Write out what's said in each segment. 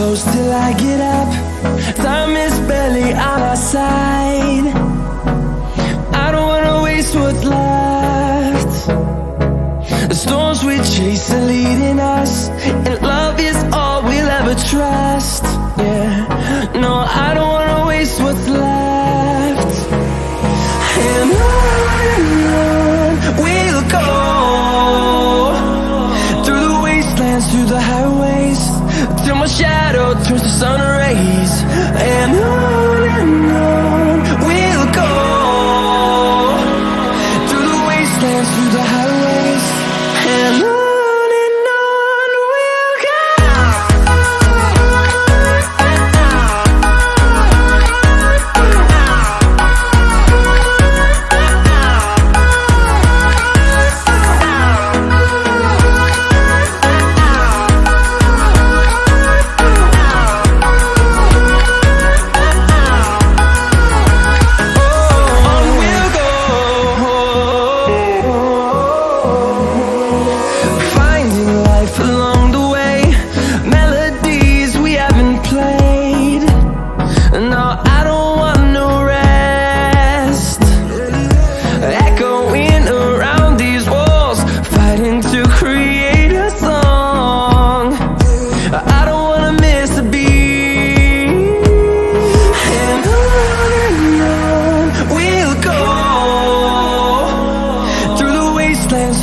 close till I get up. Time is barely on our side. I don't wanna waste what's left. The storms we chase are leading us, and love is all we'll ever trust. Yeah, no, I don't wanna waste what's left. And on we'll go, through the wastelands, through the highways, till my shadow turns to sun rays. And on we'll go, through the wastelands, through the highways, and on we'll go.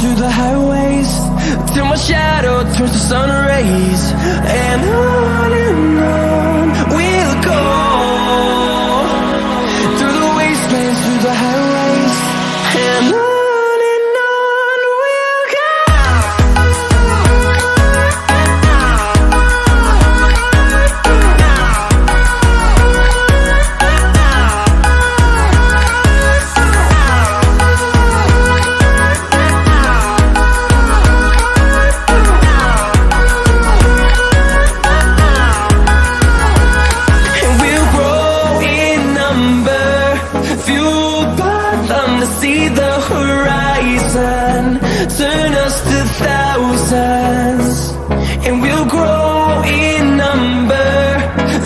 Through the highways, till my shadow turns to sun rays. And on we'll go, through the wastelands, through the highways, and on we'll go. See the horizon, turn us to thousands, and we'll grow in number,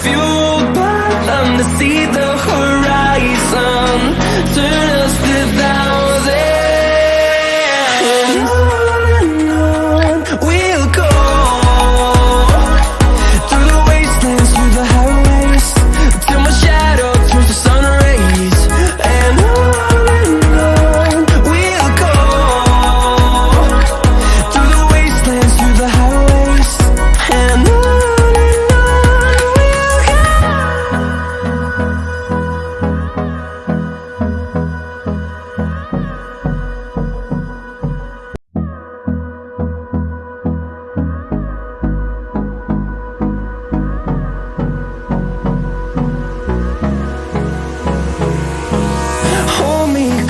fueled by them to see the horizon, turn us to thousands. And on we'll go, through the wastelands, through the highways, till my shadow turns to sun rays. And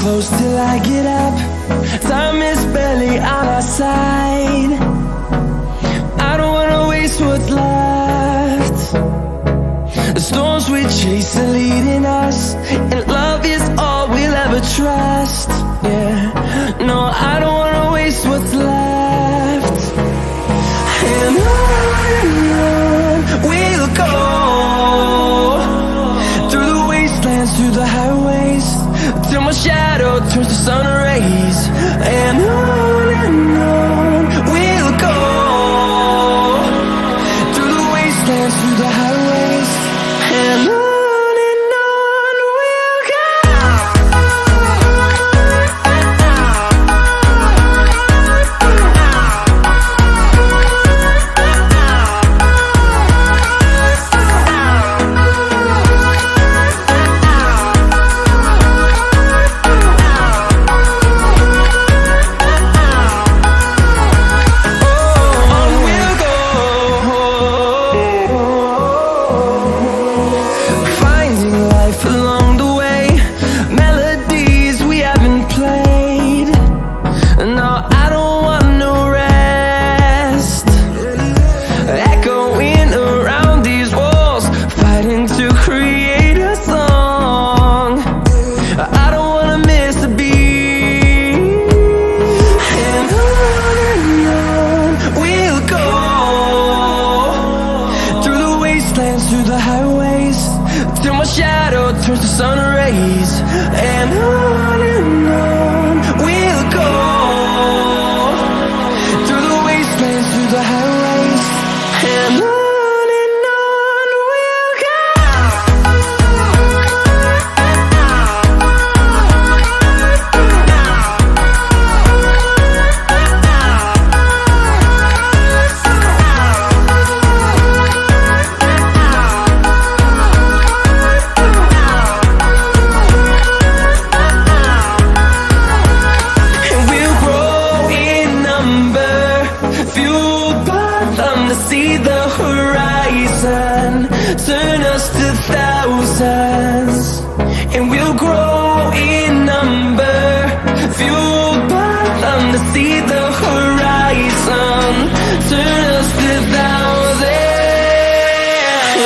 close till I get up. Time is barely on our side. I don't wanna waste what's left. The storms we chase are leading us, and love is all we'll ever trust. Yeah, no, I don't wanna waste what's left. And on we'll go, through the wastelands, through the highways, till my shadow turns to sun rays. And on we'll go, through the wastelands, through the highways, and on we'll go. my shadow turns to sun rays. And on we'll go, through the wastelands, through the highways. And on we'll go. See the horizon, turn us to thousands, and we'll grow in number, fueled by them to see the horizon, turn us to thousands,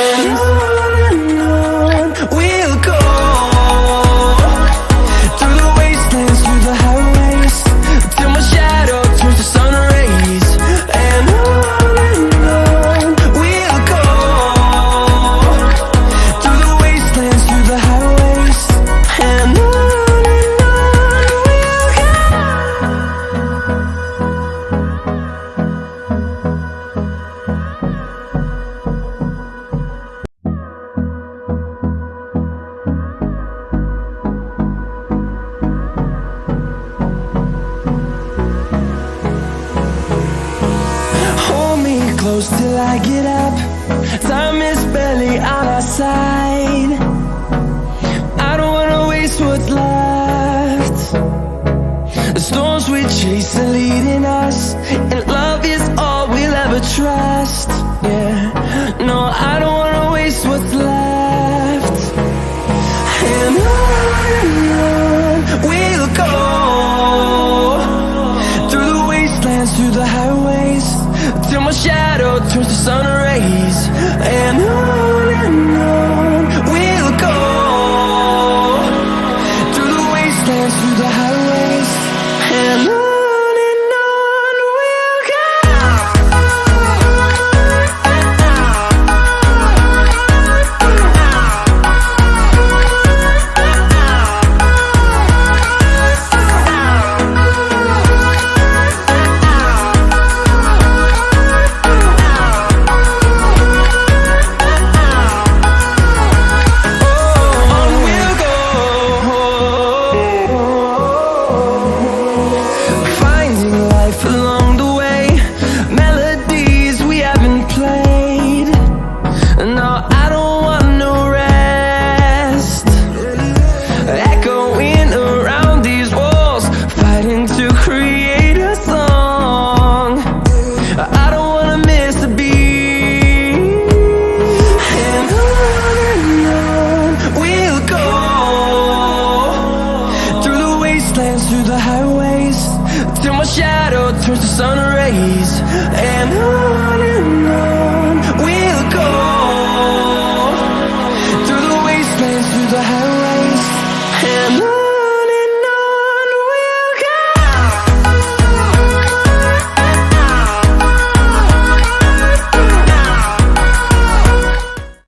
and on we'll go, through the wastelands, through the highways, till my shadow turns to sun rays. And close till I get up. Time is barely on our side. I don't wanna waste what's left. The storms we chase are leading us, and love is all we'll ever trust. Yeah, no, I don't wanna waste what's left. And on we'll go, through the wastelands, through the highways, till my shadow turns to sun rays. And on